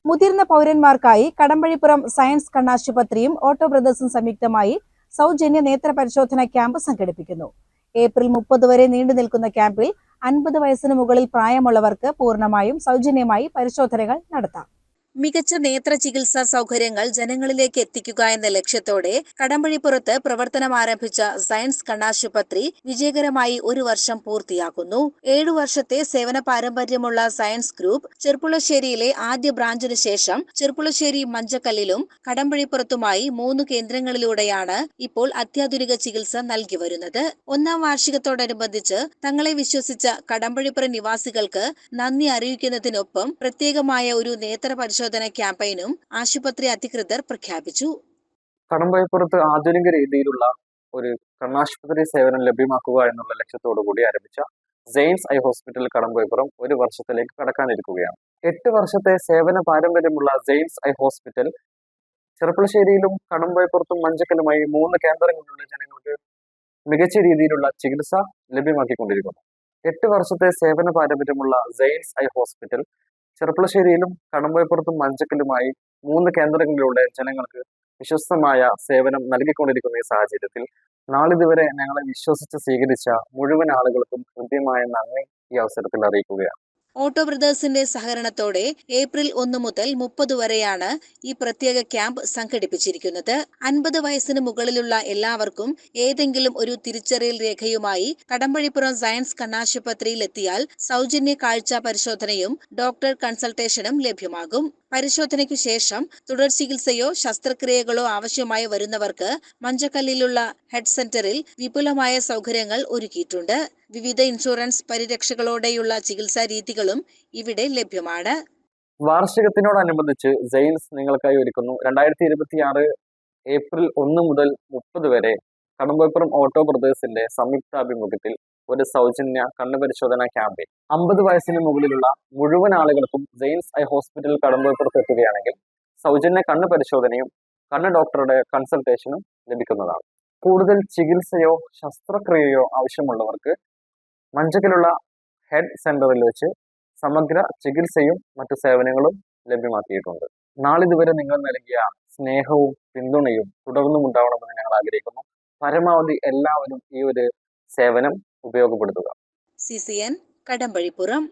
മുതിർന്ന പൗരന്മാർക്കായി Kadampazhipuram science കണ്ണാശുപത്രിയും auto ബ്രദേഴ്സും സംയുക്തമായി സൗജന്യ നേത്ര പരിശോധന ക്യാമ്പ് സംഘടിപ്പിക്കുന്നു. ഏപ്രിൽ 30 വരെ നീണ്ടു നിൽക്കുന്ന ക്യാമ്പിൽ 50 വയസ്സിന് മുകളിൽ പ്രായമുള്ളവർക്ക് പൂർണ്ണമായും സൗജന്യമായി പരിശോധനകൾ നടത്താം. മികച്ച നേത്ര ചികിത്സാ സൗകര്യങ്ങൾ ജനങ്ങളിലേക്ക് എത്തിക്കുക എന്ന ലക്ഷ്യത്തോടെ കടമ്പഴിപ്പുറത്ത് പ്രവർത്തനം ആരംഭിച്ച സയൻസ് കണ്ണാശുപത്രി വിജയകരമായി 1 വർഷം പൂർത്തിയാക്കുന്നു. 7 വർഷത്തെ സേവന പാരമ്പര്യമുള്ള സയൻസ് ഗ്രൂപ്പ് ചെർപ്പുളശ്ശേരിയിലെ ആദ്യ ബ്രാഞ്ചിന് ശേഷം ചെർപ്പുളശ്ശേരി മഞ്ചക്കല്ലിലും കടമ്പഴിപ്പുറത്തുമായി 3 കേന്ദ്രങ്ങളിലൂടെയാണ് ഇപ്പോൾ അത്യാധുനിക ചികിത്സ നൽകി വരുന്നത്. 1-ാം വാർഷികത്തോടനുബന്ധിച്ച് തങ്ങളെ വിശ്വസിച്ച കടമ്പഴിപ്പുറം നിവാസികൾക്ക് നന്ദി അറിയിക്കുന്നതിനൊപ്പം പ്രത്യേകമായ ഒരു നേത്ര പരിശോധന ക്യാമ്പയിനും ആശുപത്രി അധികൃതർ പ്രഖ്യാപിച്ചു. കടമ്പഴിപ്പുറത്ത് ആധുനിക രീതിയിലുള്ള ഒരു കണ്ണാശുപത്രി സേവനം ലഭ്യമാക്കുക എന്നുള്ള ലക്ഷ്യത്തോടു കൂടി ആരംഭിച്ച സെയിൻസ് ഐ ഹോസ്പിറ്റൽ കടമ്പഴിപ്പുറം 1 വർഷത്തിലേക്ക് കടക്കാനിരിക്കുകയാണ്. 8 വർഷത്തെ സേവന പാരമ്പര്യമുള്ള സെയിൻസ് ഐ ഹോസ്പിറ്റൽ ചെർപ്പുളശ്ശേരിയിലും കടമ്പഴിപ്പുറത്തും മഞ്ചക്കലുമായി 3 കേന്ദ്രങ്ങളിലുള്ള ജനങ്ങൾക്ക് മികച്ച രീതിയിലുള്ള ചികിത്സ ലഭ്യമാക്കിക്കൊണ്ടിരിക്കുന്നു. 8 വർഷത്തെ സേവന പാരമ്പര്യമുള്ള സെയിൻസ് ഐ ഹോസ്പിറ്റൽ ചെർപ്പുളശ്ശേരിയിലും കടമ്പഴിപ്പുറത്തും മഞ്ചക്കലുമായി 3 കേന്ദ്രങ്ങളിലൂടെ ജനങ്ങൾക്ക് വിശ്വസ്തമായ സേവനം നൽകിക്കൊണ്ടിരിക്കുന്ന ഈ സാഹചര്യത്തിൽ നാളിതുവരെ ഞങ്ങളെ വിശ്വസിച്ച് സ്വീകരിച്ച മുഴുവൻ ആളുകൾക്കും ഹൃദ്യമായ നന്ദി ഈ അവസരത്തിൽ അറിയിക്കുകയാണ്. ഓട്ടോ ബ്രദേഴ്സിന്റെ സഹകരണത്തോടെ ഏപ്രിൽ 1 മുതൽ 30 വരെയാണ് ഈ പ്രത്യേക ക്യാമ്പ് സംഘടിപ്പിച്ചിരിക്കുന്നത്. 50 വയസ്സിന് മുകളിലുള്ള എല്ലാവർക്കും ഏതെങ്കിലും ഒരു തിരിച്ചറിയൽ രേഖയുമായി കടമ്പഴിപ്പുറം സയൻസ് കണ്ണാശുപത്രിയിൽ എത്തിയാൽ സൗജന്യ കാഴ്ച പരിശോധനയും ഡോക്ടർ കൺസൾട്ടേഷനും ലഭ്യമാകും. പരിശോധനയ്ക്കു ശേഷം തുടർ ചികിത്സയോ ശസ്ത്രക്രിയകളോ ആവശ്യമായി വരുന്നവർക്ക് മഞ്ചക്കല്ലിലുള്ള ഹെഡ് സെന്ററിൽ വിപുലമായ സൗകര്യങ്ങൾ ഒരുക്കിയിട്ടുണ്ട്. വിവിധ ഇൻഷുറൻസ് പരിരക്ഷകളോടെയുള്ള ചികിത്സാ രീതികളും ഇവിടെ ലഭ്യമാണ്. വാർഷികത്തിനോടനുബന്ധിച്ച് സെയിൻസ് നിങ്ങൾക്കായി ഒരുക്കുന്നു 2026 ഏപ്രിൽ 1 മുതൽ 30 വരെ കടമ്പഴിപ്പുറം ഓട്ടോ ബ്രദേഴ്സിന്റെ സംയുക്താഭിമുഖ്യത്തിൽ ഒരു സൗജന്യ കണ്ണ് പരിശോധന ക്യാമ്പയിൻ. 50 വയസ്സിന് മുകളിലുള്ള മുഴുവൻ ആളുകൾക്കും സെയിൻസ് ഐ ഹോസ്പിറ്റൽ കടമ്പഴിപ്പുറത്ത് എത്തുകയാണെങ്കിൽ സൗജന്യ കണ്ണ് പരിശോധനയും കണ്ണ് ഡോക്ടറുടെ കൺസൾട്ടേഷനും ലഭിക്കുന്നതാണ്. കൂടുതൽ ചികിത്സയോ ശസ്ത്രക്രിയയോ ആവശ്യമുള്ളവർക്ക് മഞ്ചക്കലുള്ള ഹെഡ് സെന്ററിൽ വെച്ച് സമഗ്ര ചികിത്സയും മറ്റു സേവനങ്ങളും ലഭ്യമാക്കിയിട്ടുണ്ട്. നാളിതുവരെ നിങ്ങൾ നൽകിയ സ്നേഹവും പിന്തുണയും തുടർന്നും ഉണ്ടാവണമെന്ന് ഞങ്ങൾ ആഗ്രഹിക്കുന്നു. പരമാവധി എല്ലാവരും ഈ ഒരു സേവനം ഉപയോഗപ്പെടുത്തുക. CCN കടമ്പഴിപ്പുറം.